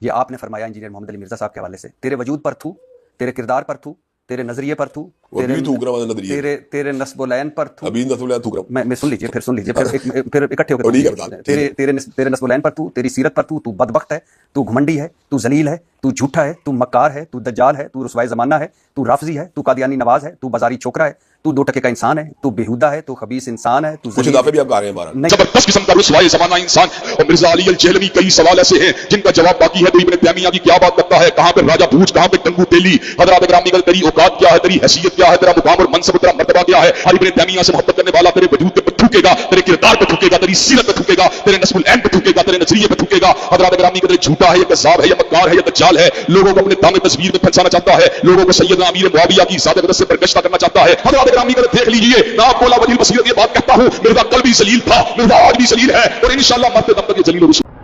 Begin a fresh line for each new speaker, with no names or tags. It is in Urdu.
یہ آپ نے فرمایا انجینئر محمد علی مرزا صاحب کے حوالے سے، تیرے وجود پر تھو، تیرے کردار پر تھو، تیرے نظریے پر تھو، تیرے نصب العین پر تھو، میں سن لیجیے پھر اکٹھے ہو کے تیرے نصب العین پر تھو، تیری سیرت پر تھو، تو بدبخت ہے، تو گھمنڈی ہے، تو ذلیل ہے، تو جھوٹا ہے، تو مکار ہے، تو دجال ہے، تو رسوائے زمانہ ہے، تو رافضی ہے، تو قادیانی نواز ہے، تو بازاری چھوکرا ہے، تو 2 ٹکے کا انسان ہے، تو بےہودہ ہے، تو خبیث انسان ہے، تو
کچھ اضافے بھی آپ کہہ رہے ہیں بارہ
زبردست قسم کا رسوائے زمانہ انسان. اور مرزا علی الجہلوی کئی سوال ایسے ہیں جن کا جواب باقی ہے. تو ابن تیمیہ کی کیا بات کرتا ہے، کہاں پہ راجہ بھوج، کہاں پہ ٹنگو تیلی. حضرات گرامی کا تیری اوقات کیا ہے، تیری حیثیت کیا ہے، تیرا مقام اور منصب، تیرا مرتبہ کیا ہے. اور ابن تیمیہ سے محبت کرنے والا تیرے وجود پہ تھوکے گا، تیرے کردار پہ تھوکے گا، تیری سیرت پہ تھوکے گا، تیرے نصب العین پہ تھوکے گا، تیرے نظریے پہ تھوکے گا. حضرات گرامی کا جھوٹا ہے، یا کذاب ہے، یا مکار ہے، یا دجال ہے، لوگوں کو اپنے دامن تصویر میں پھنسانا چاہتا ہے، لوگوں کو سیدنا امیر معاویہ کی ذات اقدس سے برگشتہ کرنا چاہتا ہے. حضرات گرامی کا دیکھ لیجیے، میں آپ کو لا وجیل بصیرت یہ بات کہتا ہوں، مرزا کل بھی ذلیل تھا، مرزا آج بھی ذلیل ہے، اور انشاءاللہ مرتے دم تک یہ ذلیل و رسوا